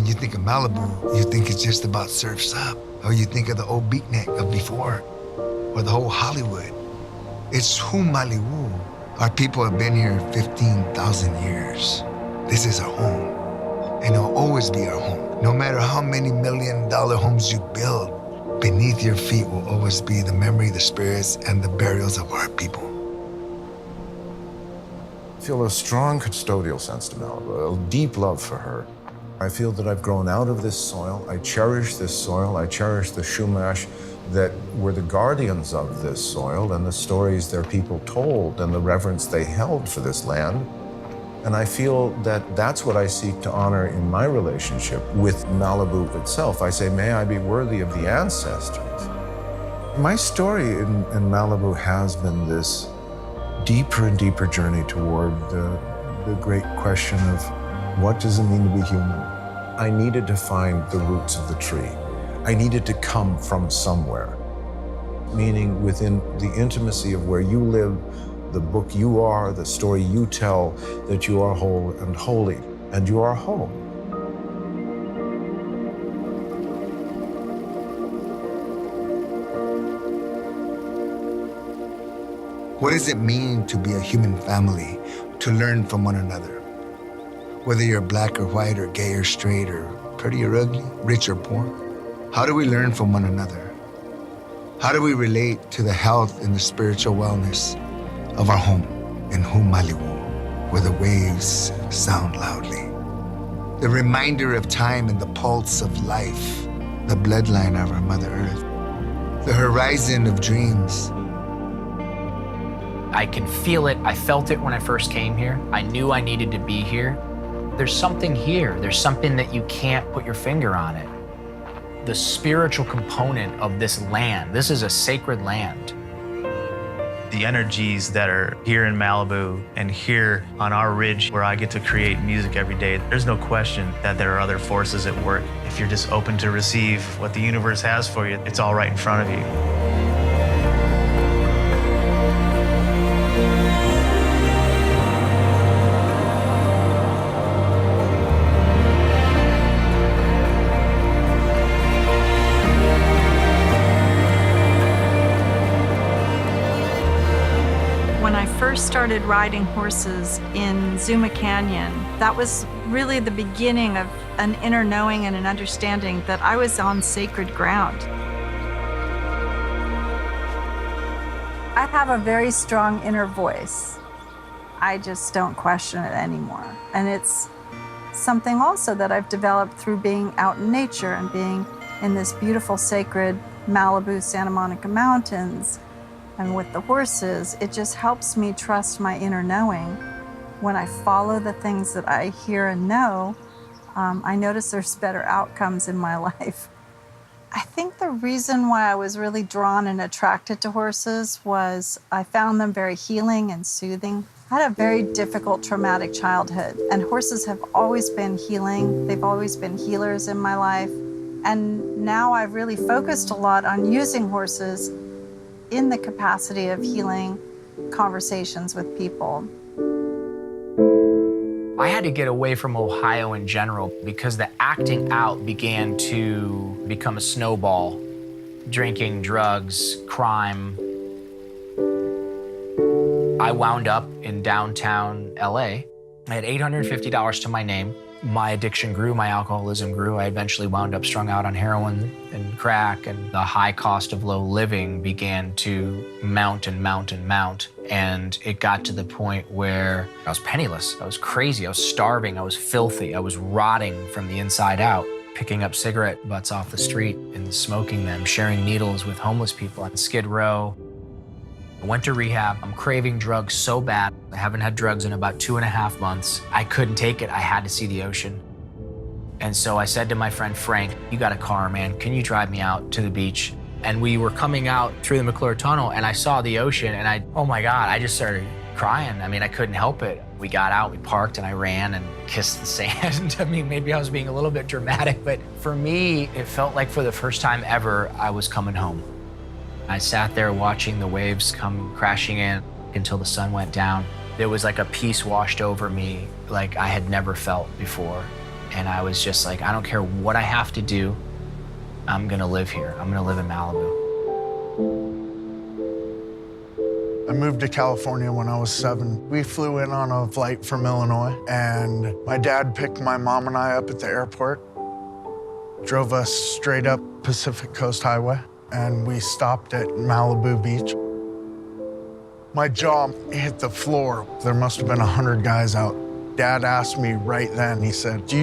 When you think of Malibu, you think it's just about Surf's Up, or you think of the old beatnik of before, or the whole Hollywood. It's Malibu. Our people have been here 15,000 years. This is our home, and it'll always be our home. No matter how many million-dollar homes you build, beneath your feet will always be the memory, the spirits, and the burials of our people. I feel a strong custodial sense to Malibu, a deep love for her. I feel that I've grown out of this soil. I cherish this soil. I cherish the Chumash that were the guardians of this soil and the stories their people told and the reverence they held for this land. And I feel that that's what I seek to honor in my relationship with Malibu itself. I say, may I be worthy of the ancestors. My story in Malibu has been this deeper and deeper journey toward the great question of what does it mean to be human? I needed to find the roots of the tree. I needed to come from somewhere, meaning within the intimacy of where you live, the book you are, the story you tell, that you are whole and holy, and you are home. What does it mean to be a human family, to learn from one another? Whether you're black or white or gay or straight or pretty or ugly, rich or poor, how do we learn from one another? How do we relate to the health and the spiritual wellness of our home in Malibu, where the waves sound loudly? The reminder of time and the pulse of life, the bloodline of our Mother Earth, the horizon of dreams. I can feel it. I felt it when I first came here. I knew I needed to be here. There's something here. There's something that you can't put your finger on it. The spiritual component of this land. This is a sacred land. The energies that are here in Malibu and here on our ridge where I get to create music every day, there's no question that there are other forces at work. If you're just open to receive what the universe has for you, it's all right in front of you. When I first started riding horses in Zuma Canyon, that was really the beginning of an inner knowing and an understanding that I was on sacred ground. I have a very strong inner voice. I just don't question it anymore. And it's something also that I've developed through being out in nature and being in this beautiful, sacred Malibu, Santa Monica mountains. And with the horses, it just helps me trust my inner knowing. When I follow the things that I hear and know, I notice there's better outcomes in my life. I think the reason why I was really drawn and attracted to horses was I found them very healing and soothing. I had a very difficult, traumatic childhood, and horses have always been healing. They've always been healers in my life. And now I've really focused a lot on using horses in the capacity of healing conversations with people. I had to get away from Ohio in general because the acting out began to become a snowball. Drinking, drugs, crime. I wound up in downtown LA. I had $850 to my name. My addiction grew, my alcoholism grew. I eventually wound up strung out on heroin and crack, and the high cost of low living began to mount and mount and mount. And it got to the point where I was penniless. I was crazy. I was starving. I was filthy. I was rotting from the inside out, picking up cigarette butts off the street and smoking them, sharing needles with homeless people on Skid Row. I went to rehab. I'm craving drugs so bad. I haven't had drugs in about 2.5 months. I couldn't take it. I had to see the ocean. And so I said to my friend Frank, you got a car, man. Can you drive me out to the beach? And we were coming out through the McClure Tunnel and I saw the ocean and oh my God, I just started crying. I mean, I couldn't help it. We got out, we parked, and I ran and kissed the sand. I mean, maybe I was being a little bit dramatic, but for me, it felt like for the first time ever, I was coming home. I sat there watching the waves come crashing in until the sun went down. There was like a peace washed over me like I had never felt before. And I was just like, I don't care what I have to do, I'm gonna live here. I'm gonna live in Malibu. I moved to California when I was 7. We flew in on a flight from Illinois, and my dad picked my mom and I up at the airport, drove us straight up Pacific Coast Highway, and we stopped at Malibu Beach. My jaw hit the floor. There must have been 100 guys out. Dad asked me right then, he said, do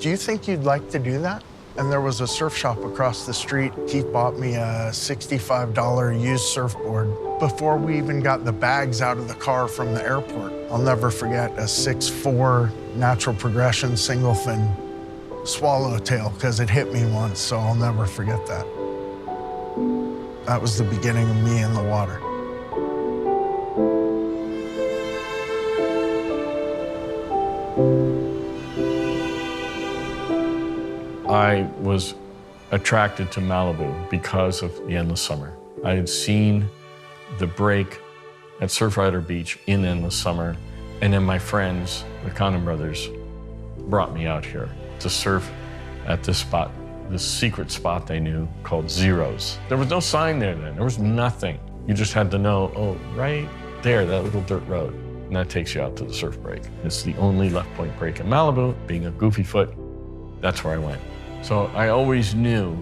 you think you'd like to do that? And there was a surf shop across the street. He bought me a $65 used surfboard before we even got the bags out of the car from the airport. I'll never forget a 6'4" natural progression single fin swallowtail, because it hit me once, so I'll never forget that. That was the beginning of me in the water. I was attracted to Malibu because of the Endless Summer. I had seen the break at Surfrider Beach in Endless Summer, and then my friends, the Condon brothers, brought me out here to surf at this spot, this secret spot they knew called Zeros. There was no sign there then, there was nothing. You just had to know, oh, right there, that little dirt road, and that takes you out to the surf break. It's the only left point break in Malibu. Being a goofy foot, that's where I went. So I always knew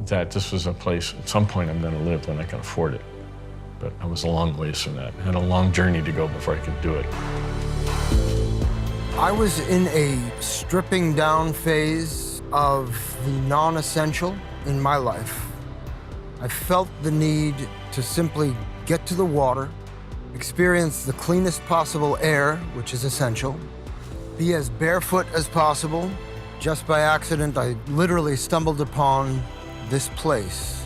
that this was a place, at some point I'm gonna live when I can afford it. But I was a long ways from that. I had a long journey to go before I could do it. I was in a stripping down phase of the non-essential in my life. I felt the need to simply get to the water, experience the cleanest possible air, which is essential, be as barefoot as possible. Just by accident, I literally stumbled upon this place.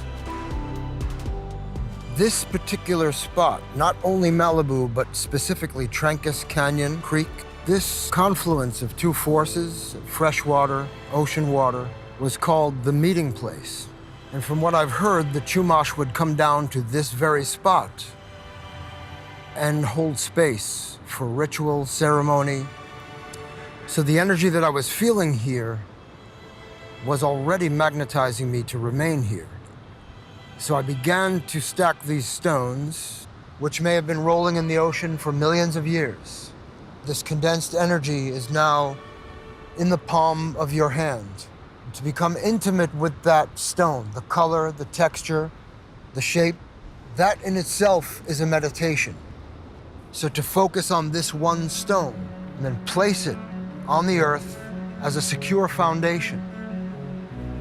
This particular spot, not only Malibu, but specifically Trancas Canyon Creek, this confluence of two forces, fresh water, ocean water, was called the meeting place. And from what I've heard, the Chumash would come down to this very spot and hold space for ritual, ceremony. So the energy that I was feeling here was already magnetizing me to remain here. So I began to stack these stones, which may have been rolling in the ocean for millions of years. This condensed energy is now in the palm of your hand. To become intimate with that stone, the color, the texture, the shape, that in itself is a meditation. So to focus on this one stone and then place it on the earth as a secure foundation,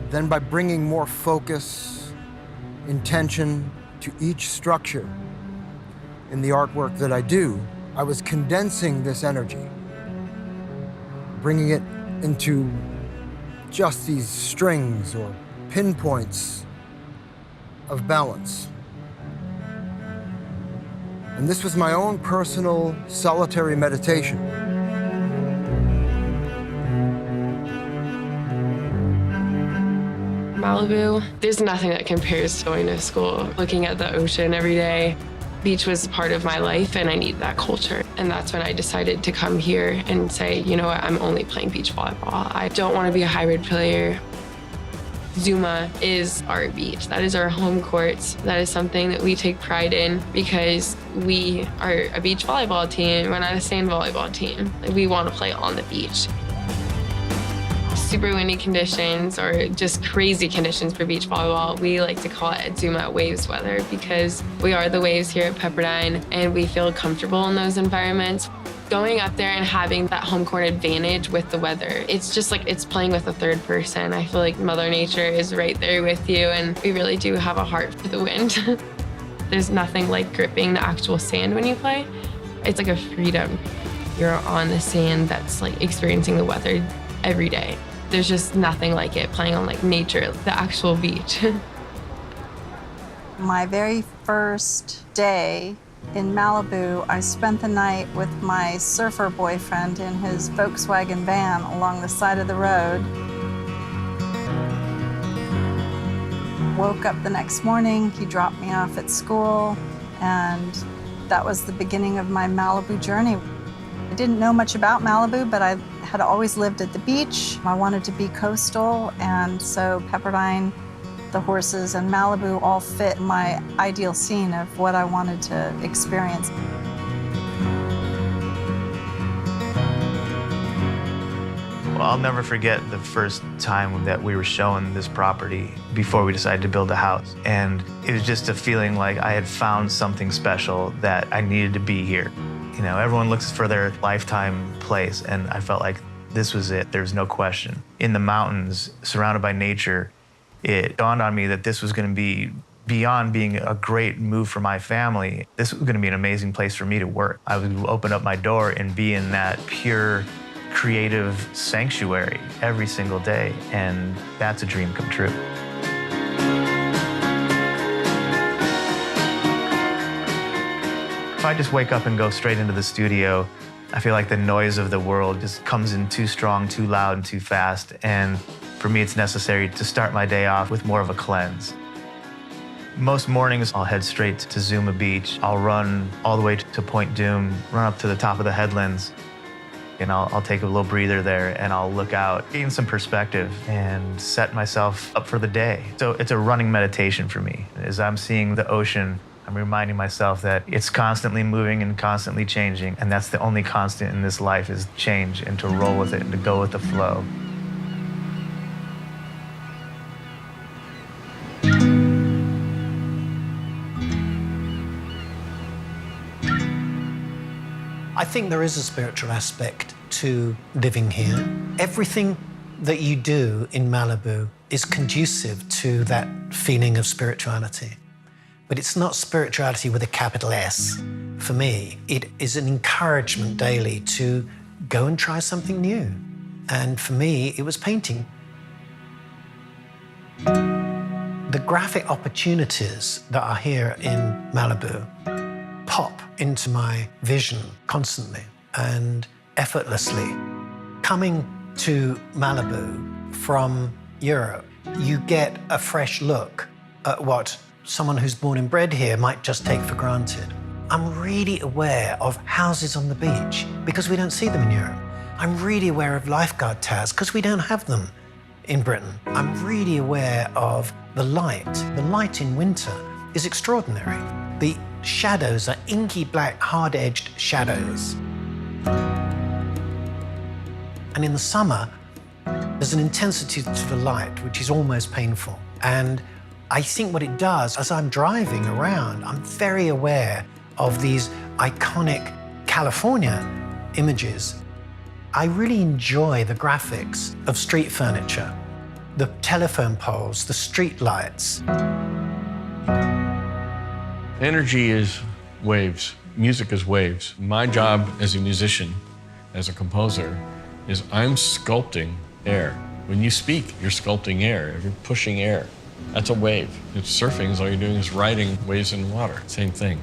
then by bringing more focus, intention to each structure in the artwork that I do, I was condensing this energy, bringing it into just these strings or pinpoints of balance. And this was my own personal solitary meditation. Malibu, there's nothing that compares to going to school, looking at the ocean every day. Beach was part of my life and I need that culture. And that's when I decided to come here and say, you know what, I'm only playing beach volleyball. I don't want to be a hybrid player. Zuma is our beach. That is our home courts. That is something that we take pride in because we are a beach volleyball team. We're not a sand volleyball team. We want to play on the beach. Super windy conditions or just crazy conditions for beach volleyball. We like to call it at Zuma waves weather because we are the waves here at Pepperdine and we feel comfortable in those environments. Going up there and having that home court advantage with the weather, it's just like it's playing with a third person. I feel like Mother Nature is right there with you and we really do have a heart for the wind. There's nothing like gripping the actual sand when you play. It's like a freedom. You're on the sand that's like experiencing the weather every day. There's just nothing like it, playing on like nature, the actual beach. My very first day in Malibu, I spent the night with my surfer boyfriend in his Volkswagen van along the side of the road. Woke up the next morning, he dropped me off at school, and that was the beginning of my Malibu journey. I didn't know much about Malibu, but I had always lived at the beach. I wanted to be coastal, and so Pepperdine, the horses, and Malibu all fit my ideal scene of what I wanted to experience. Well, I'll never forget the first time that we were showing this property before we decided to build a house. And it was just a feeling like I had found something special, that I needed to be here. You know, everyone looks for their lifetime place, and I felt like this was it. There's no question. In the mountains, surrounded by nature, it dawned on me that this was going to be, beyond being a great move for my family, this was going to be an amazing place for me to work. I would open up my door and be in that pure, creative sanctuary every single day, and that's a dream come true. If I just wake up and go straight into the studio, I feel like the noise of the world just comes in too strong, too loud, and too fast. And for me, it's necessary to start my day off with more of a cleanse. Most mornings, I'll head straight to Zuma Beach. I'll run all the way to Point Doom, run up to the top of the headlands, and I'll take a little breather there, and I'll look out, gain some perspective, and set myself up for the day. So it's a running meditation for me. As I'm seeing the ocean, I'm reminding myself that it's constantly moving and constantly changing, and that's the only constant in this life, is change, and to roll with it and to go with the flow. I think there is a spiritual aspect to living here. Everything that you do in Malibu is conducive to that feeling of spirituality. But it's not spirituality with a capital S. For me, it is an encouragement daily to go and try something new. And for me, it was painting. The graphic opportunities that are here in Malibu pop into my vision constantly and effortlessly. Coming to Malibu from Europe, you get a fresh look at what someone who's born and bred here might just take for granted. I'm really aware of houses on the beach because we don't see them in Europe. I'm really aware of lifeguard towers because we don't have them in Britain. I'm really aware of the light. The light in winter is extraordinary. The shadows are inky black, hard-edged shadows. And in the summer, there's an intensity to the light which is almost painful. And I think what it does, as I'm driving around, I'm very aware of these iconic California images. I really enjoy the graphics of street furniture, the telephone poles, the street lights. Energy is waves. Music is waves. My job as a musician, as a composer, is I'm sculpting air. When you speak, you're sculpting air. You're pushing air. That's a wave. It's surfing, all you're doing is riding waves in water. Same thing.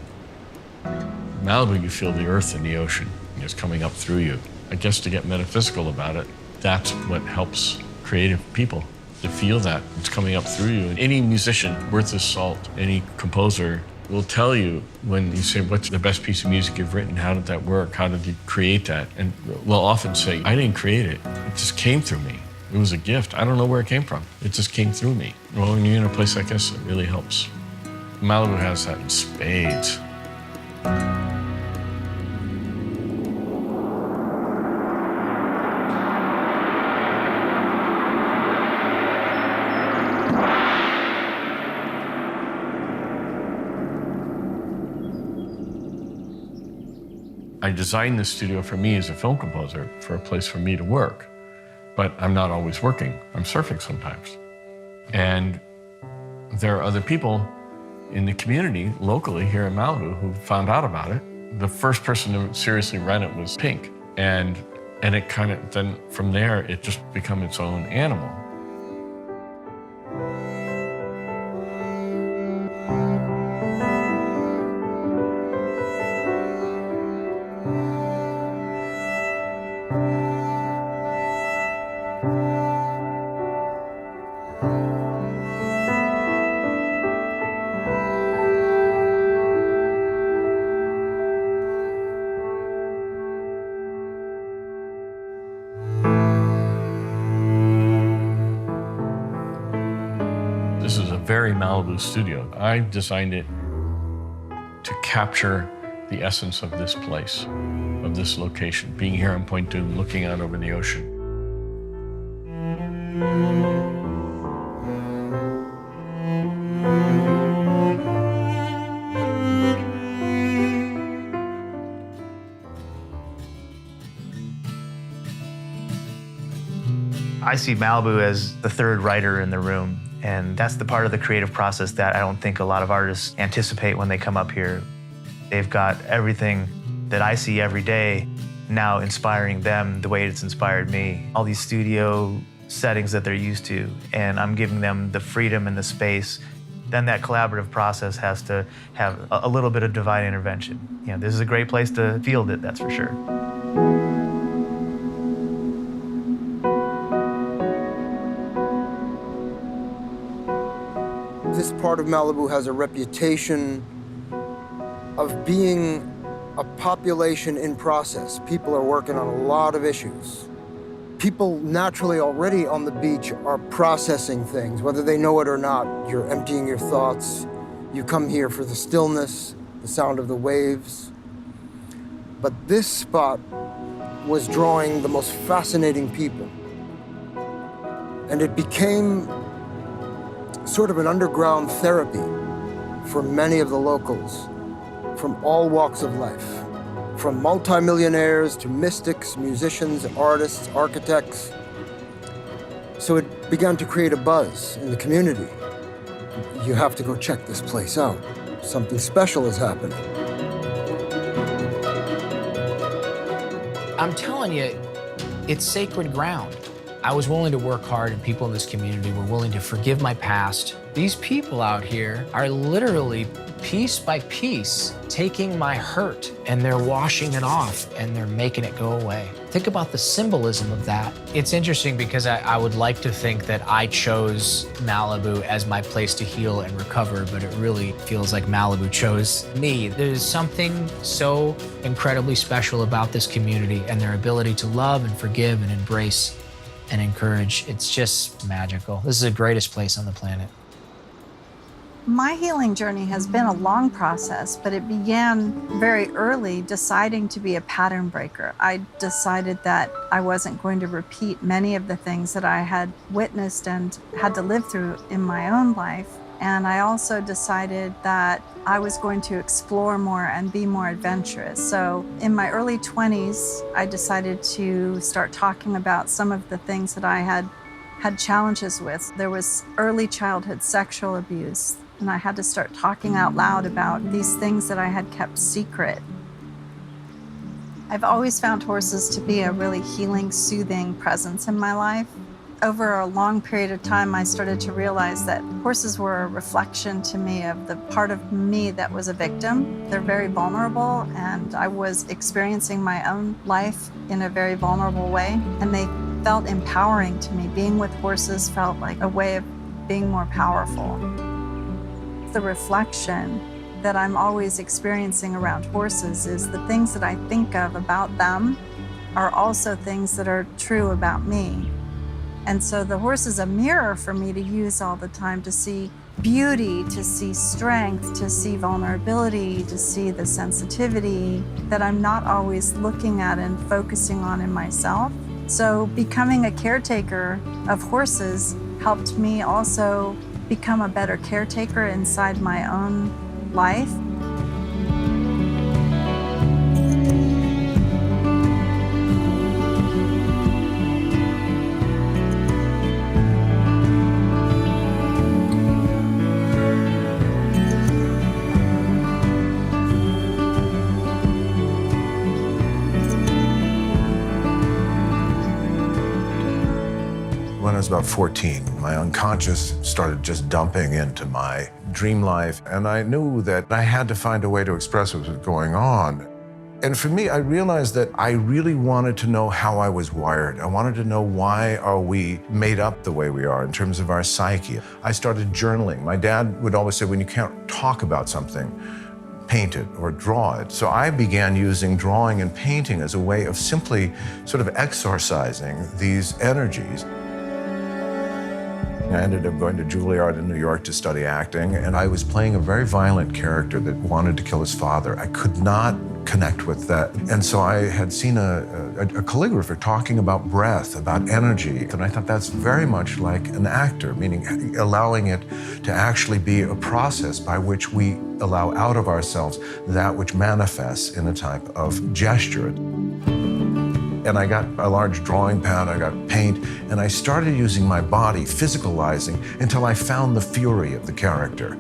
Malibu, you feel the earth and the ocean. It's coming up through you. I guess to get metaphysical about it, that's what helps creative people, to feel that it's coming up through you. And any musician worth his salt, any composer, will tell you when you say, what's the best piece of music you've written? How did that work? How did you create that? And we'll often say, I didn't create it. It just came through me. It was a gift. I don't know where it came from. It just came through me. Well, when you're in a place like this, it really helps. Malibu has that in spades. I designed this studio for me as a film composer, for a place for me to work. But I'm not always working. I'm surfing sometimes. And there are other people in the community, locally here in Malibu, who found out about it. The first person to seriously rent it was Pink. And it kind of, then from there, it just became its own animal. very Malibu studio. I designed it to capture the essence of this place, of this location, being here on Point Dume, looking out over the ocean. I see Malibu as the third writer in the room, and that's the part of the creative process that I don't think a lot of artists anticipate when they come up here. They've got everything that I see every day now inspiring them the way it's inspired me. All these studio settings that they're used to, and I'm giving them the freedom and the space. Then that collaborative process has to have a little bit of divine intervention. You know, this is a great place to field it, that's for sure. This part of Malibu has a reputation of being a population in process. People are working on a lot of issues. People naturally already on the beach are processing things, whether they know it or not. You're emptying your thoughts. You come here for the stillness, the sound of the waves. But this spot was drawing the most fascinating people. And it became sort of an underground therapy for many of the locals from all walks of life, from multimillionaires to mystics, musicians, artists, architects. So it began to create a buzz in the community. You have to go check this place out. Something special is happening. I'm telling you, it's sacred ground. I was willing to work hard, and people in this community were willing to forgive my past. These people out here are literally, piece by piece, taking my hurt, and they're washing it off, and they're making it go away. Think about the symbolism of that. It's interesting because I would like to think that I chose Malibu as my place to heal and recover, but it really feels like Malibu chose me. There's something so incredibly special about this community and their ability to love and forgive and embrace and encourage. It's just magical. This is the greatest place on the planet. My healing journey has been a long process, but it began very early deciding to be a pattern breaker. I decided that I wasn't going to repeat many of the things that I had witnessed and had to live through in my own life. And I also decided that I was going to explore more and be more adventurous. So in my early 20s, I decided to start talking about some of the things that I had challenges with. There was early childhood sexual abuse, and I had to start talking out loud about these things that I had kept secret. I've always found horses to be a really healing, soothing presence in my life. Over a long period of time, I started to realize that horses were a reflection to me of the part of me that was a victim. They're very vulnerable, and I was experiencing my own life in a very vulnerable way, and they felt empowering to me. Being with horses felt like a way of being more powerful. The reflection that I'm always experiencing around horses is the things that I think of about them are also things that are true about me. And so the horse is a mirror for me to use all the time to see beauty, to see strength, to see vulnerability, to see the sensitivity that I'm not always looking at and focusing on in myself. So becoming a caretaker of horses helped me also become a better caretaker inside my own life. When I was about 14, my unconscious started just dumping into my dream life, and I knew that I had to find a way to express what was going on. And for me, I realized that I really wanted to know how I was wired. I wanted to know why are we made up the way we are in terms of our psyche. I started journaling. My dad would always say, when you can't talk about something, paint it or draw it. So I began using drawing and painting as a way of simply sort of exorcising these energies. I ended up going to Juilliard in New York to study acting, and I was playing a very violent character that wanted to kill his father. I could not connect with that. And so I had seen a calligrapher talking about breath, about energy, and I thought that's very much like an actor, meaning allowing it to actually be a process by which we allow out of ourselves that which manifests in a type of gesture. And I got a large drawing pad, I got paint, and I started using my body, physicalizing, until I found the fury of the character.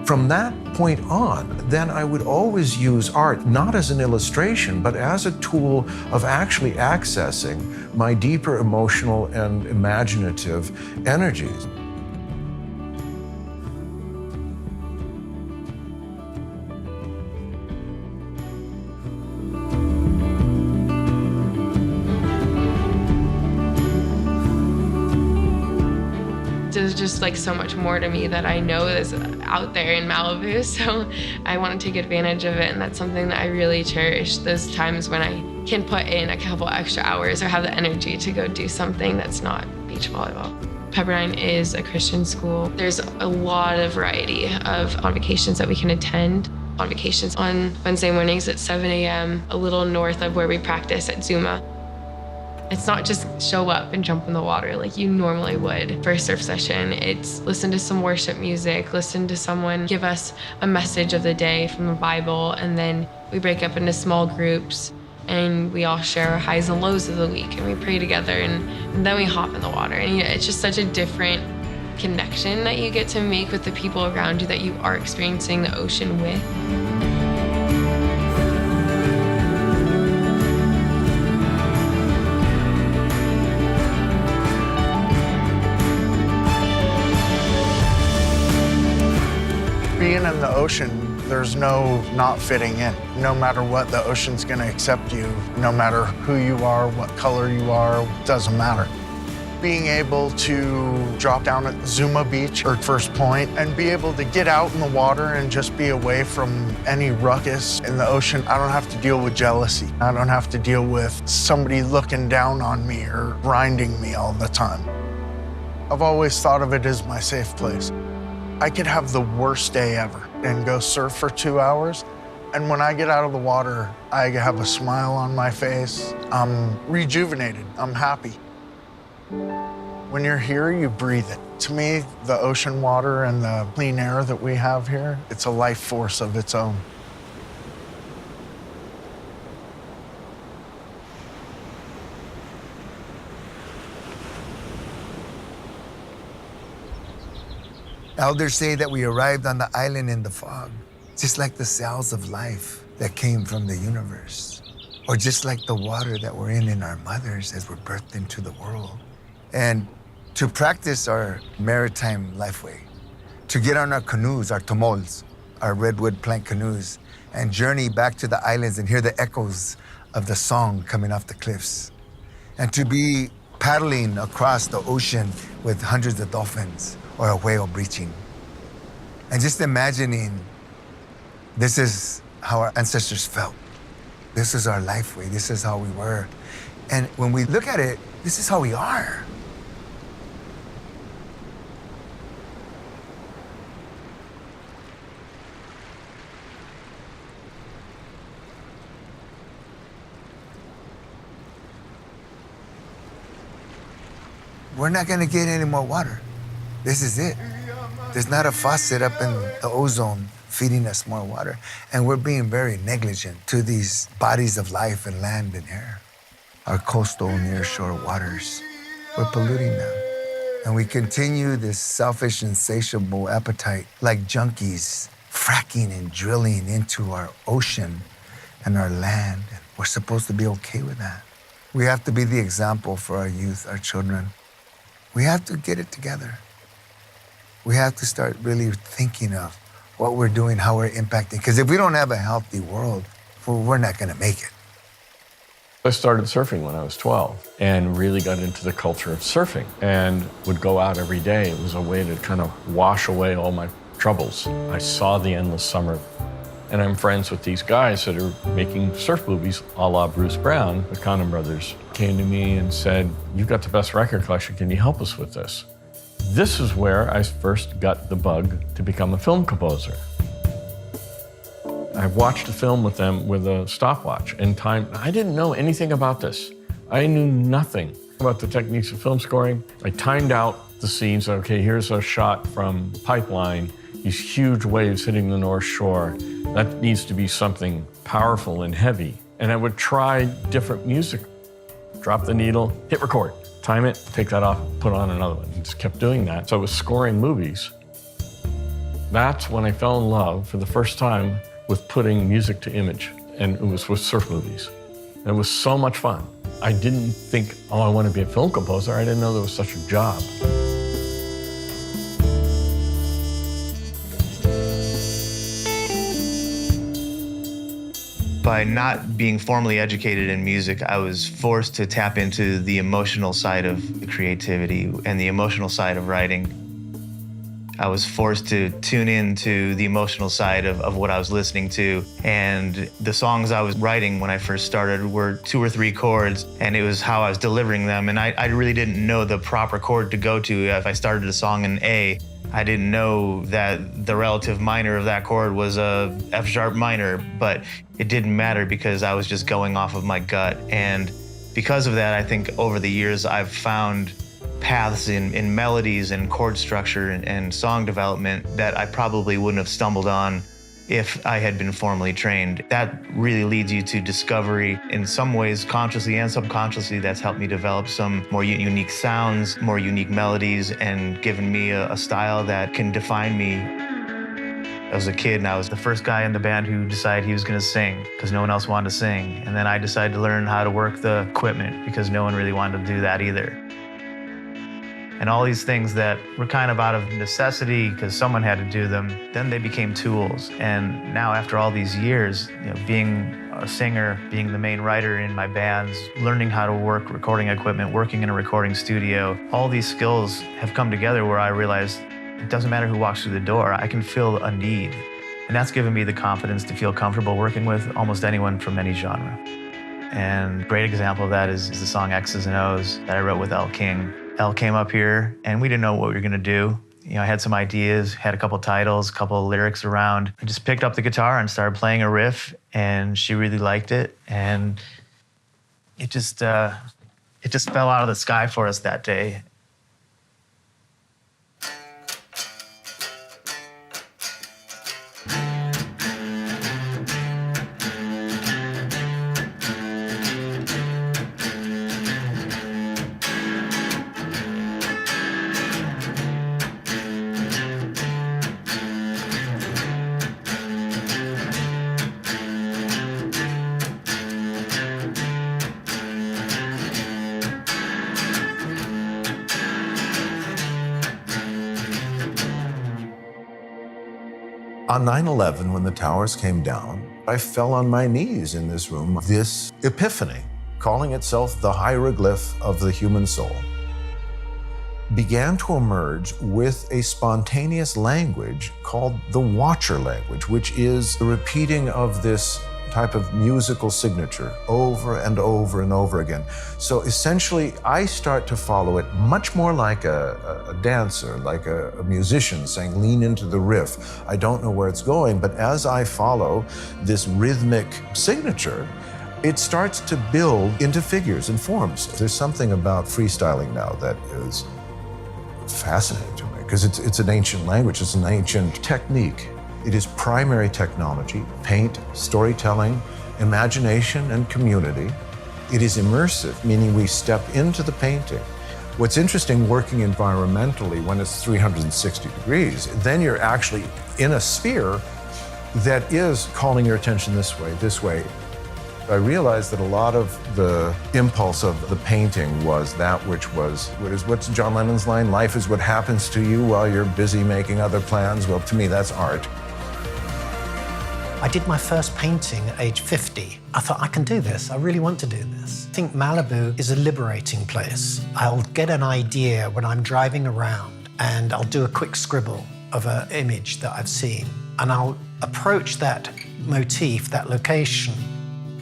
From that point on, then I would always use art, not as an illustration, but as a tool of actually accessing my deeper emotional and imaginative energies. There's just like so much more to me that I know is out there in Malibu, so I want to take advantage of it, and that's something that I really cherish, those times when I can put in a couple extra hours or have the energy to go do something that's not beach volleyball. Pepperdine is a Christian school. There's a lot of variety of convocations that we can attend. Convocations on Wednesday mornings at 7 a.m., a little north of where we practice at Zuma. It's not just show up and jump in the water like you normally would for a surf session. It's listen to some worship music, listen to someone give us a message of the day from the Bible, and then we break up into small groups and we all share our highs and lows of the week, and we pray together, and then we hop in the water. And it's just such a different connection that you get to make with the people around you that you are experiencing the ocean with. Being in the ocean, there's no not fitting in. No matter what, the ocean's gonna accept you. No matter who you are, what color you are, doesn't matter. Being able to drop down at Zuma Beach or First Point and be able to get out in the water and just be away from any ruckus in the ocean, I don't have to deal with jealousy. I don't have to deal with somebody looking down on me or grinding me all the time. I've always thought of it as my safe place. I could have the worst day ever and go surf for 2 hours, and when I get out of the water, I have a smile on my face. I'm rejuvenated, I'm happy. When you're here, you breathe it. To me, the ocean water and the clean air that we have here, it's a life force of its own. Elders say that we arrived on the island in the fog, just like the cells of life that came from the universe, or just like the water that we're in our mothers as we're birthed into the world. And to practice our maritime lifeway, to get on our canoes, our tomols, our redwood plank canoes, and journey back to the islands and hear the echoes of the song coming off the cliffs, and to be paddling across the ocean with hundreds of dolphins, or a whale breaching. And just imagining this is how our ancestors felt. This is our life way, this is how we were. And when we look at it, this is how we are. We're not gonna get any more water. This is it. There's not a faucet up in the ozone feeding us more water. And we're being very negligent to these bodies of life and land and air. Our coastal nearshore waters, we're polluting them. And we continue this selfish, insatiable appetite like junkies, fracking and drilling into our ocean and our land. And we're supposed to be okay with that. We have to be the example for our youth, our children. We have to get it together. We have to start really thinking of what we're doing, how we're impacting. Because if we don't have a healthy world, we're not gonna make it. I started surfing when I was 12 and really got into the culture of surfing and would go out every day. It was a way to kind of wash away all my troubles. I saw the endless summer, and I'm friends with these guys that are making surf movies a la Bruce Brown. The Condon brothers came to me and said, "You've got the best record collection, can you help us with this?" This is where I first got the bug to become a film composer. I watched a film with them with a stopwatch and time. I didn't know anything about this. I knew nothing about the techniques of film scoring. I timed out the scenes. Okay, here's a shot from Pipeline, these huge waves hitting the North Shore. That needs to be something powerful and heavy. And I would try different music. Drop the needle, hit record, time it, take that off, put on another one. And just kept doing that. So I was scoring movies. That's when I fell in love for the first time with putting music to image, and it was with surf movies. And it was so much fun. I didn't think, oh, I want to be a film composer. I didn't know there was such a job. By not being formally educated in music, I was forced to tap into the emotional side of the creativity and the emotional side of writing. I was forced to tune into the emotional side of what I was listening to. And the songs I was writing when I first started were 2 or 3 chords, and it was how I was delivering them. And I really didn't know the proper chord to go to. If I started a song in A, I didn't know that the relative minor of that chord was a F sharp minor, but it didn't matter because I was just going off of my gut. And because of that, I think over the years, I've found paths in melodies and chord structure and song development that I probably wouldn't have stumbled on if I had been formally trained. That really leads you to discovery in some ways, consciously and subconsciously. That's helped me develop some more unique sounds, more unique melodies, and given me a style that can define me. I was a kid and I was the first guy in the band who decided he was gonna sing because no one else wanted to sing. And then I decided to learn how to work the equipment because no one really wanted to do that either. And all these things that were kind of out of necessity because someone had to do them, then they became tools. And now after all these years, being a singer, being the main writer in my bands, learning how to work recording equipment, working in a recording studio, all these skills have come together where I realized it doesn't matter who walks through the door, I can feel a need. And that's given me the confidence to feel comfortable working with almost anyone from any genre. And a great example of that is the song X's and O's that I wrote with Elle King. Elle came up here and we didn't know what we were gonna do. I had some ideas, had a couple titles, a couple of lyrics around. I just picked up the guitar and started playing a riff, and she really liked it. And it just fell out of the sky for us that day. On 9/11, when the towers came down, I fell on my knees in this room. This epiphany, calling itself the hieroglyph of the human soul, began to emerge with a spontaneous language called the Watcher language, which is the repeating of this type of musical signature over and over and over again. So essentially, I start to follow it much more like a dancer, like a musician saying, lean into the riff. I don't know where it's going, but as I follow this rhythmic signature, it starts to build into figures and forms. There's something about freestyling now that is fascinating to me because it's an ancient language, it's an ancient technique. It is primary technology, paint, storytelling, imagination, and community. It is immersive, meaning we step into the painting. What's interesting working environmentally when it's 360 degrees, then you're actually in a sphere that is calling your attention this way, this way. I realized that a lot of the impulse of the painting was that which was, what's John Lennon's line? Life is what happens to you while you're busy making other plans. Well, to me, that's art. I did my first painting at age 50. I thought, I can do this. I really want to do this. I think Malibu is a liberating place. I'll get an idea when I'm driving around and I'll do a quick scribble of an image that I've seen. And I'll approach that motif, that location,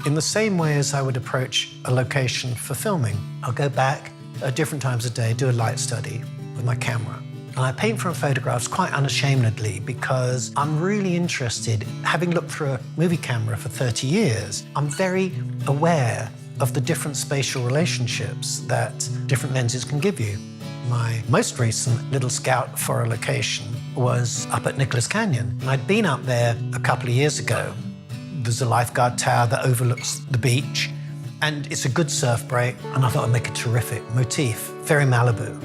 in the same way as I would approach a location for filming. I'll go back at different times of day, do a light study with my camera. And I paint from photographs quite unashamedly because I'm really interested, having looked through a movie camera for 30 years, I'm very aware of the different spatial relationships that different lenses can give you. My most recent little scout for a location was up at Nicholas Canyon. And I'd been up there a couple of years ago. There's a lifeguard tower that overlooks the beach, and it's a good surf break, and I thought I'd make a terrific motif, very Malibu.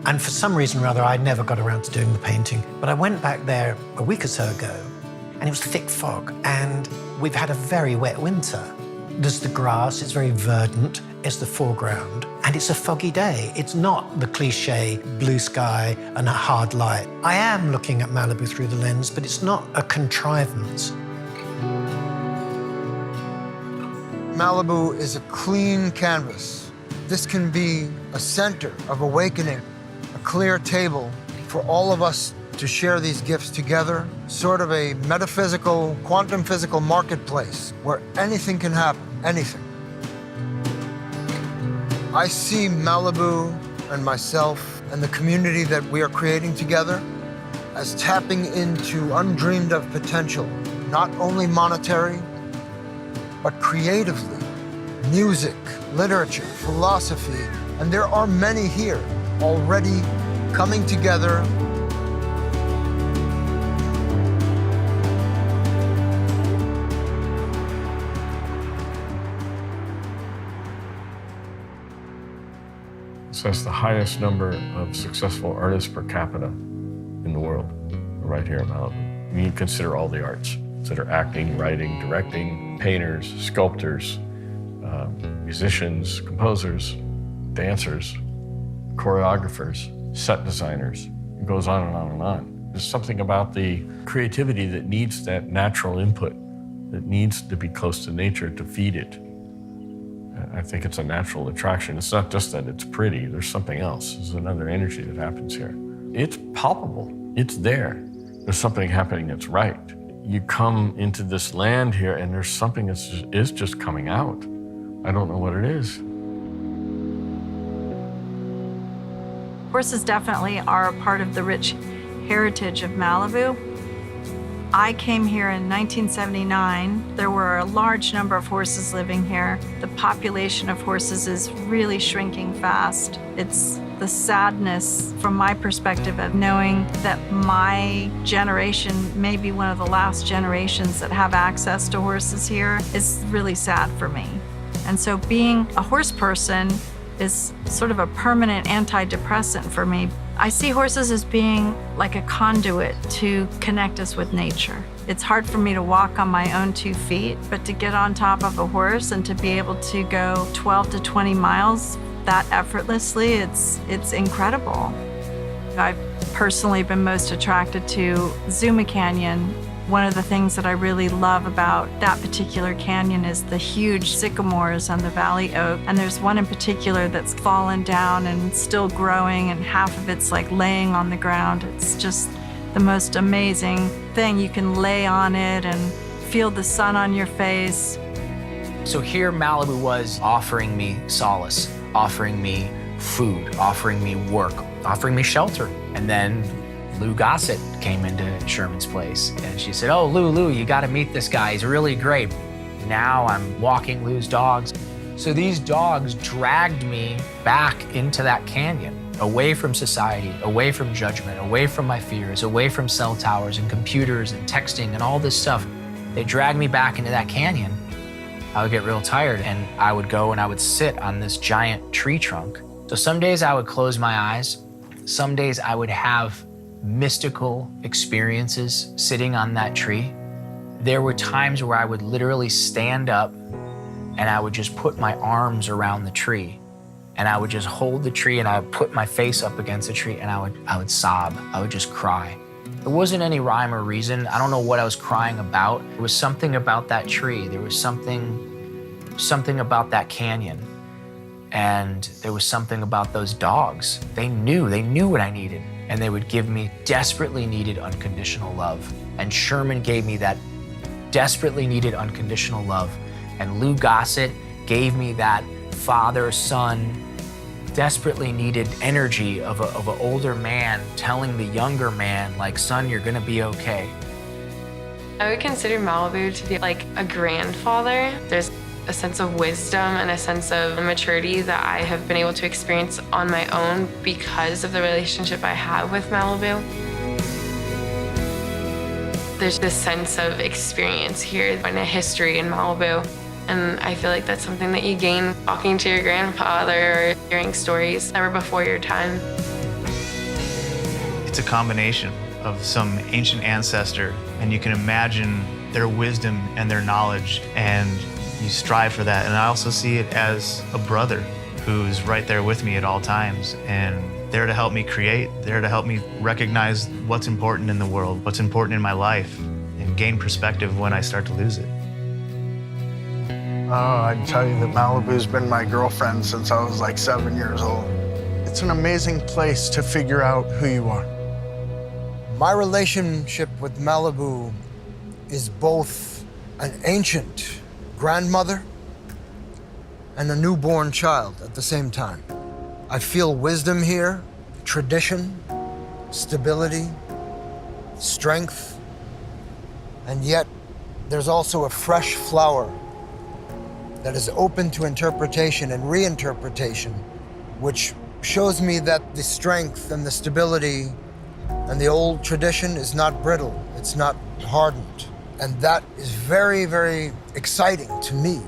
And for some reason or other, I never got around to doing the painting. But I went back there a week or so ago, and it was thick fog, and we've had a very wet winter. There's the grass, it's very verdant, it's the foreground, and it's a foggy day. It's not the cliche blue sky and a hard light. I am looking at Malibu through the lens, but it's not a contrivance. Malibu is a clean canvas. This can be a center of awakening, a clear table for all of us to share these gifts together, sort of a metaphysical, quantum physical marketplace where anything can happen, anything. I see Malibu and myself and the community that we are creating together as tapping into undreamed of potential, not only monetary, but creatively. Music, literature, philosophy, and there are many here already coming together. So that's the highest number of successful artists per capita in the world, right here in Malibu. You consider all the arts. Consider acting, writing, directing, painters, sculptors, musicians, composers, dancers, choreographers, set designers. It goes on and on and on. There's something about the creativity that needs that natural input, that needs to be close to nature to feed it. I think it's a natural attraction. It's not just that it's pretty, there's something else. There's another energy that happens here. It's palpable, it's there. There's something happening that's right. You come into this land here and there's something that is just coming out. I don't know what it is. Horses definitely are a part of the rich heritage of Malibu. I came here in 1979. There were a large number of horses living here. The population of horses is really shrinking fast. It's the sadness from my perspective of knowing that my generation may be one of the last generations that have access to horses here is really sad for me. And so being a horse person is sort of a permanent antidepressant for me. I see horses as being like a conduit to connect us with nature. It's hard for me to walk on my own 2 feet, but to get on top of a horse and to be able to go 12 to 20 miles that effortlessly, it's incredible. I've personally been most attracted to Zuma Canyon. One of the things that I really love about that particular canyon is the huge sycamores on the valley oak. And there's one in particular that's fallen down and still growing, and half of it's like laying on the ground. It's just the most amazing thing. You can lay on it and feel the sun on your face. So here Malibu was offering me solace, offering me food, offering me work, offering me shelter. And then Lou Gossett came into Sherman's place and she said, "Oh, Lou, you gotta meet this guy, he's really great." Now I'm walking Lou's dogs. So these dogs dragged me back into that canyon, away from society, away from judgment, away from my fears, away from cell towers and computers and texting and all this stuff. They dragged me back into that canyon. I would get real tired and I would go and I would sit on this giant tree trunk. So some days I would close my eyes. Some days I would have mystical experiences sitting on that tree. There were times where I would literally stand up and I would just put my arms around the tree and I would just hold the tree and I would put my face up against the tree and I would sob. I would just cry. There wasn't any rhyme or reason. I don't know what I was crying about. There was something about that tree. There was something about that canyon. And there was something about those dogs. They knew what I needed. And they would give me desperately needed unconditional love. And Sherman gave me that desperately needed unconditional love. And Lou Gossett gave me that father-son desperately needed energy of an older man telling the younger man, like, son, you're gonna be okay. I would consider Malibu to be like a grandfather. There's a sense of wisdom and a sense of maturity that I have been able to experience on my own because of the relationship I have with Malibu. There's this sense of experience here and a history in Malibu. And I feel like that's something that you gain talking to your grandfather or hearing stories that were before your time. It's a combination of some ancient ancestor, and you can imagine their wisdom and their knowledge, and you strive for that. And I also see it as a brother who's right there with me at all times and there to help me create, there to help me recognize what's important in the world, what's important in my life, and gain perspective when I start to lose it. I'd tell you that Malibu's been my girlfriend since I was like 7 years old. It's an amazing place to figure out who you are. My relationship with Malibu is both an ancient grandmother and a newborn child at the same time. I feel wisdom here, tradition, stability, strength, and yet there's also a fresh flower that is open to interpretation and reinterpretation, which shows me that the strength and the stability and the old tradition is not brittle, it's not hardened. And that is very, very exciting to me.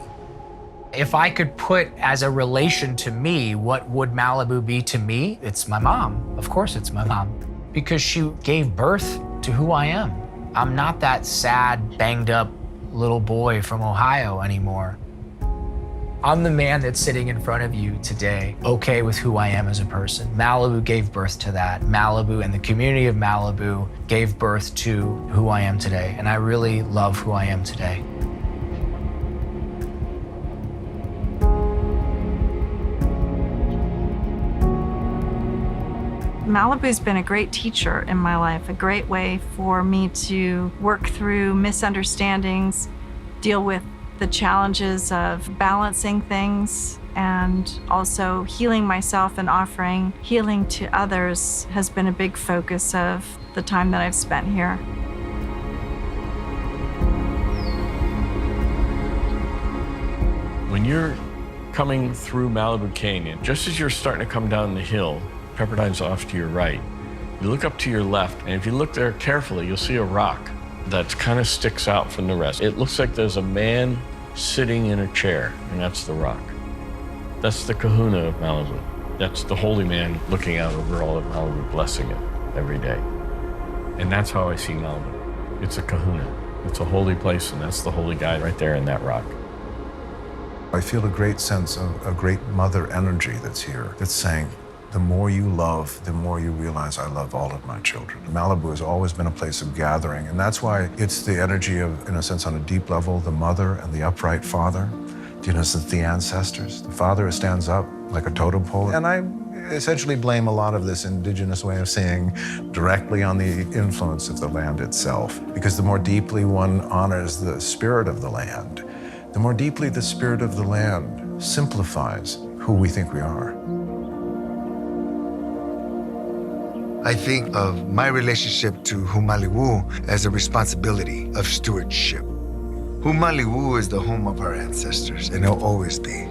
If I could put as a relation to me, what would Malibu be to me? It's my mom. Of course it's my mom. Because she gave birth to who I am. I'm not that sad, banged up little boy from Ohio anymore. I'm the man that's sitting in front of you today, okay with who I am as a person. Malibu gave birth to that. Malibu and the community of Malibu gave birth to who I am today. And I really love who I am today. Malibu's been a great teacher in my life, a great way for me to work through misunderstandings, deal with the challenges of balancing things, and also healing myself and offering healing to others has been a big focus of the time that I've spent here. When you're coming through Malibu Canyon, just as you're starting to come down the hill, Pepperdine's off to your right, you look up to your left, and if you look there carefully, you'll see a rock that kind of sticks out from the rest. It looks like there's a man sitting in a chair, and that's the rock. That's the kahuna of Malibu. That's the holy man looking out over all of Malibu, blessing it every day. And that's how I see Malibu. It's a kahuna. It's a holy place, and that's the holy guy right there in that rock. I feel a great sense of a great mother energy that's here, that's saying, the more you love, the more you realize I love all of my children. Malibu has always been a place of gathering, and that's why it's the energy of, in a sense, on a deep level, the mother and the upright father. Do you know, since the ancestors, the father stands up like a totem pole. And I essentially blame a lot of this indigenous way of seeing directly on the influence of the land itself, because the more deeply one honors the spirit of the land, the more deeply the spirit of the land simplifies who we think we are. I think of my relationship to Malibu as a responsibility of stewardship. Malibu is the home of our ancestors, and it'll always be.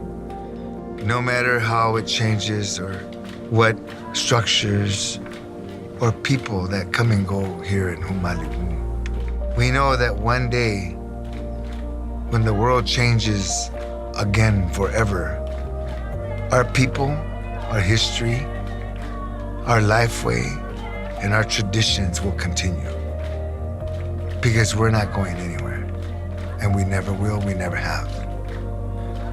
No matter how it changes or what structures or people that come and go here in Malibu, we know that one day, when the world changes again forever, our people, our history, our lifeway, and our traditions will continue. Because we're not going anywhere. And we never will, we never have.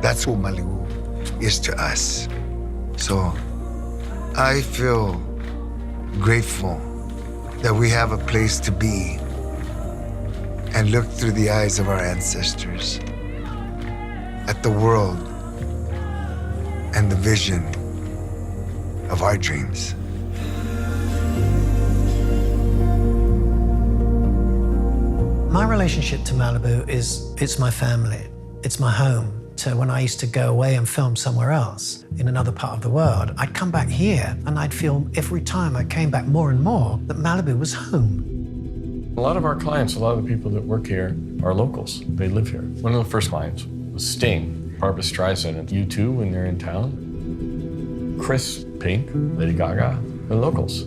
That's what Malibu is to us. So I feel grateful that we have a place to be and look through the eyes of our ancestors at the world and the vision of our dreams. My relationship to Malibu is, it's my family. It's my home. that when I used to go away and film somewhere else, in another part of the world, I'd come back here and I'd feel every time I came back more and more that Malibu was home. A lot of our clients, a lot of the people that work here are locals. They live here. One of the first clients was Sting, Barbra Streisand, and U2 when they're in town. Chris, Pink, Lady Gaga, they're locals.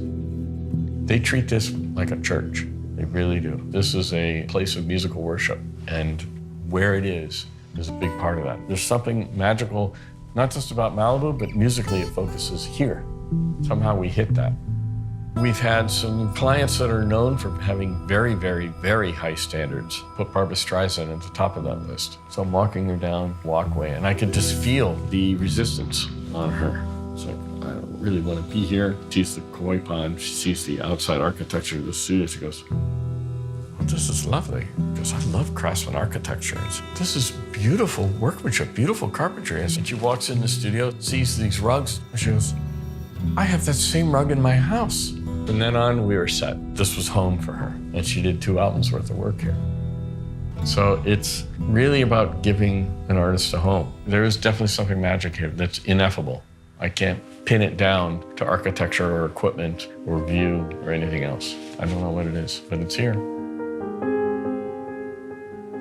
They treat this like a church. They really do. This is a place of musical worship, and where it is a big part of that. There's something magical, not just about Malibu, but musically it focuses here. Somehow we hit that. We've had some clients that are known for having very, very, very high standards. Put Barbra Streisand at the top of that list. So I'm walking her down the walkway, and I could just feel the resistance on her. It's like, I don't really want to be here. She sees the koi pond, she sees the outside architecture of the studio. She goes, oh, this is lovely. Because I love craftsman architecture. This is beautiful workmanship, beautiful carpentry. And she walks in the studio, sees these rugs, and she goes, I have that same rug in my house. From then on, we were set. This was home for her. And she did 2 albums worth of work here. So it's really about giving an artist a home. There is definitely something magic here that's ineffable. I can't pin it down to architecture or equipment or view or anything else. I don't know what it is, but it's here.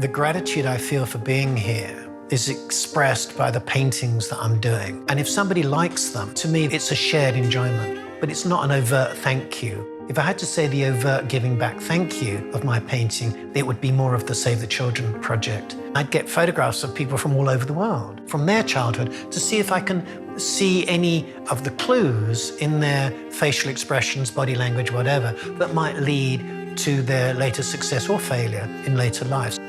The gratitude I feel for being here is expressed by the paintings that I'm doing. And if somebody likes them, to me, it's a shared enjoyment. But it's not an overt thank you. If I had to say the overt giving back thank you of my painting, it would be more of the Save the Children project. I'd get photographs of people from all over the world, from their childhood, to see if I can see any of the clues in their facial expressions, body language, whatever, that might lead to their later success or failure in later lives.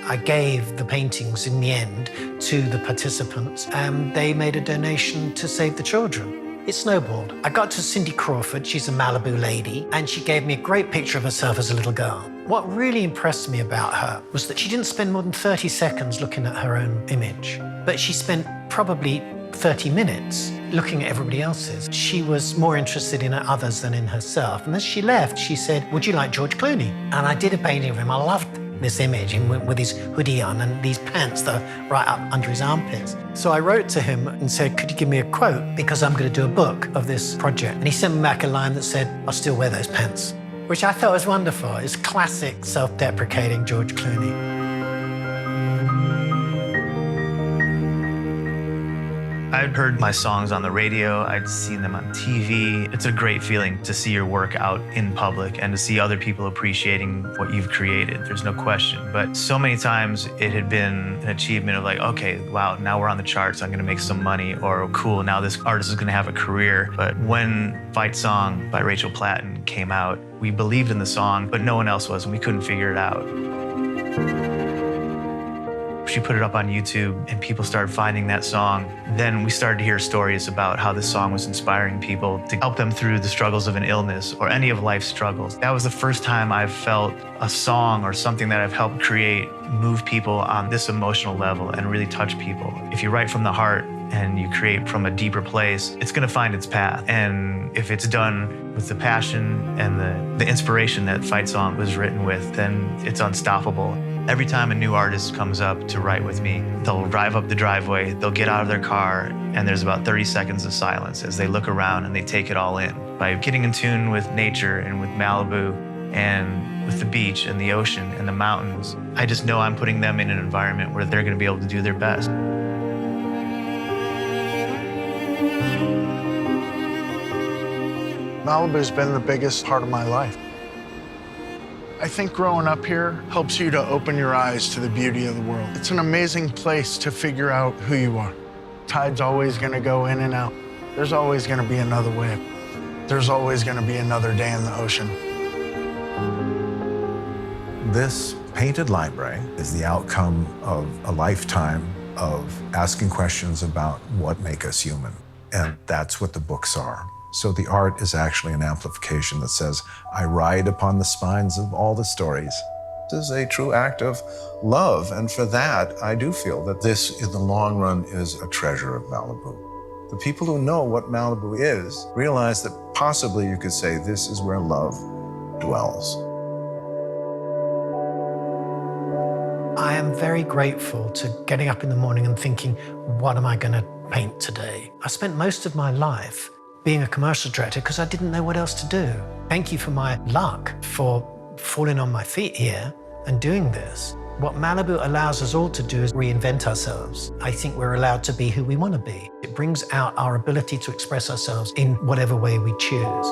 I gave the paintings in the end to the participants, and they made a donation to Save the Children. It snowballed. I got to Cindy Crawford, she's a Malibu lady, and she gave me a great picture of herself as a little girl. What really impressed me about her was that she didn't spend more than 30 seconds looking at her own image, but she spent probably 30 minutes looking at everybody else's. She was more interested in others than in herself. And as she left, she said, would you like George Clooney? And I did a painting of him. I loved this image, him with his hoodie on and these pants that are right up under his armpits. So I wrote to him and said, could you give me a quote? Because I'm going to do a book of this project. And he sent me back a line that said, I'll still wear those pants, which I thought was wonderful. It's classic self-deprecating George Clooney. I'd heard my songs on the radio, I'd seen them on TV. It's a great feeling to see your work out in public and to see other people appreciating what you've created. There's no question. But so many times it had been an achievement of like, okay, wow, now we're on the charts, I'm gonna make some money, or cool, now this artist is gonna have a career. But when Fight Song by Rachel Platten came out, we believed in the song, but no one else was, and we couldn't figure it out. She put it up on YouTube and people started finding that song. Then we started to hear stories about how this song was inspiring people to help them through the struggles of an illness or any of life's struggles. That was the first time I've felt a song or something that I've helped create move people on this emotional level and really touch people. If you write from the heart and you create from a deeper place, it's gonna find its path. And if it's done with the passion and the inspiration that Fight Song was written with, then it's unstoppable. Every time a new artist comes up to write with me, they'll drive up the driveway, they'll get out of their car, and there's about 30 seconds of silence as they look around and they take it all in. By getting in tune with nature and with Malibu and with the beach and the ocean and the mountains, I just know I'm putting them in an environment where they're gonna be able to do their best. Malibu's been the biggest part of my life. I think growing up here helps you to open your eyes to the beauty of the world. It's an amazing place to figure out who you are. Tide's always gonna go in and out. There's always gonna be another wave. There's always gonna be another day in the ocean. This painted library is the outcome of a lifetime of asking questions about what make us human. And that's what the books are. So the art is actually an amplification that says, I ride upon the spines of all the stories. This is a true act of love. And for that, I do feel that this, in the long run, is a treasure of Malibu. The people who know what Malibu is realize that possibly you could say this is where love dwells. I I am very grateful to getting up in the morning and thinking, what am I going to paint today? I spent most of my life being a commercial director because I didn't know what else to do. Thank you for my luck for falling on my feet here and doing this. What Malibu allows us all to do is reinvent ourselves. I think we're allowed to be who we want to be. It brings out our ability to express ourselves in whatever way we choose.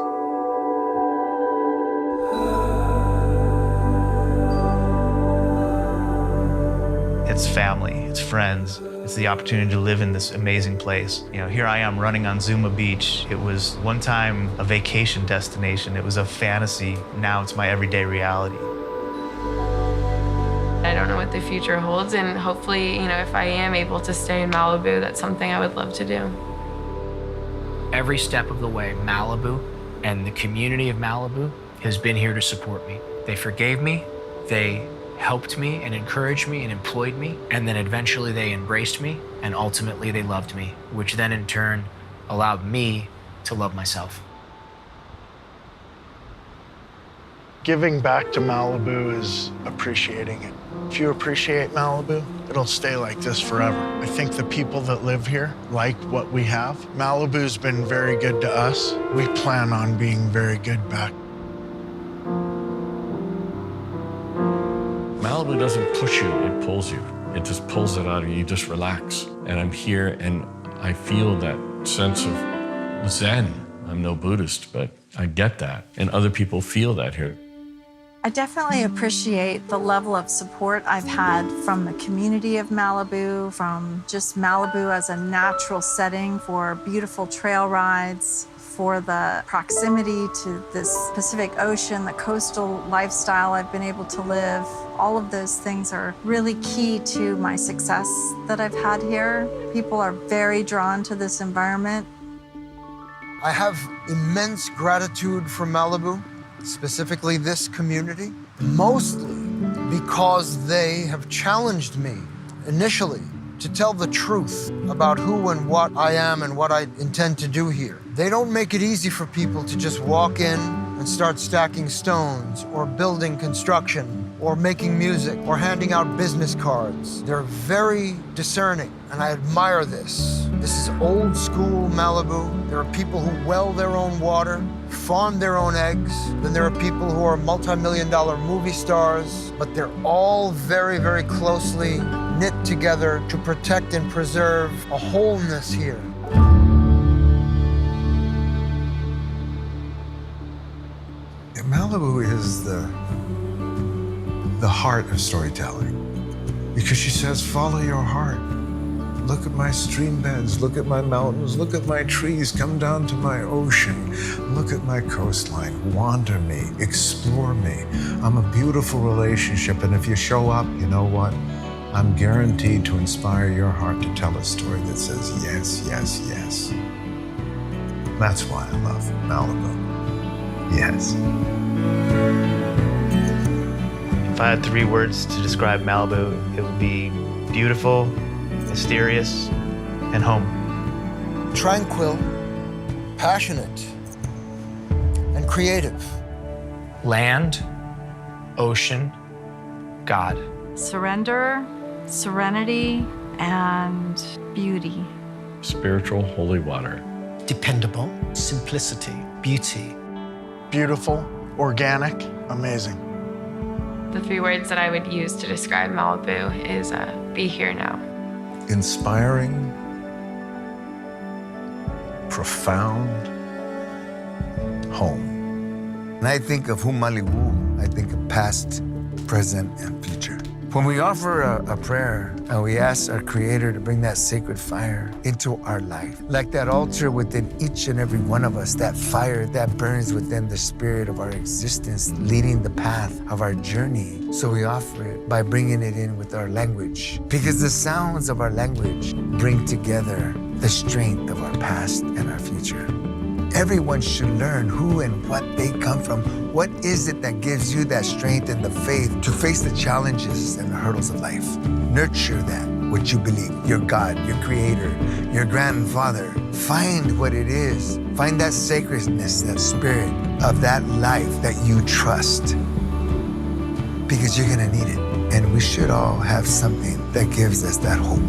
It's family, it's friends, it's the opportunity to live in this amazing place. You know, here I am running on Zuma Beach. It was one time a vacation destination. It was a fantasy. Now it's my everyday reality. I don't know what the future holds, and hopefully, if I am able to stay in Malibu, that's something I would love to do. Every step of the way, Malibu and the community of Malibu has been here to support me. They forgave me, they helped me and encouraged me and employed me, and then eventually they embraced me, and ultimately they loved me, which then in turn allowed me to love myself. Giving back to Malibu is appreciating it. If you appreciate Malibu, it'll stay like this forever. I think the people that live here like what we have. Malibu's been very good to us. We plan on being very good back. Malibu doesn't push you, it pulls you. It just pulls it out of you, you just relax. And I'm here and I feel that sense of Zen. I'm no Buddhist, but I get that. And other people feel that here. I definitely appreciate the level of support I've had from the community of Malibu, from just Malibu as a natural setting for beautiful trail rides, for the proximity to this Pacific Ocean, the coastal lifestyle I've been able to live. All of those things are really key to my success that I've had here. People are very drawn to this environment. I have immense gratitude for Malibu, specifically this community, mostly because they have challenged me initially to tell the truth about who and what I am and what I intend to do here. They don't make it easy for people to just walk in and start stacking stones or building construction or making music or handing out business cards. They're very discerning, and I admire this. This is old school Malibu. There are people who well their own water, farm their own eggs. Then there are people who are multi-million-dollar movie stars, but they're all very, very closely knit together to protect and preserve a wholeness here. Malibu is the heart of storytelling, because she says, follow your heart. Look at my stream beds, look at my mountains, look at my trees, come down to my ocean, look at my coastline, wander me, explore me. I'm a beautiful relationship, and if you show up, you know what? I'm guaranteed to inspire your heart to tell a story that says yes, yes, yes. That's why I love Malibu. Yes. If I had 3 words to describe Malibu, it would be beautiful, mysterious, and home. Tranquil, passionate, and creative. Land, ocean, God. Surrender, serenity, and beauty. Spiritual holy water. Dependable, simplicity, beauty. Beautiful, organic, amazing. The 3 words that I would use to describe Malibu is be here now. Inspiring, profound, home. When I think of Malibu, I think of past, present, and future. When we offer a prayer and we ask our Creator to bring that sacred fire into our life, like that altar within each and every one of us, that fire that burns within the spirit of our existence, leading the path of our journey. So we offer it by bringing it in with our language, because the sounds of our language bring together the strength of our past and our future. Everyone should learn who and what they come from. What is it that gives you that strength and the faith to face the challenges and the hurdles of life? Nurture that, what you believe, your God, your Creator, your grandfather. Find what it is. Find that sacredness, that spirit of that life that you trust. because you're gonna need it. And we should all have something that gives us that hope.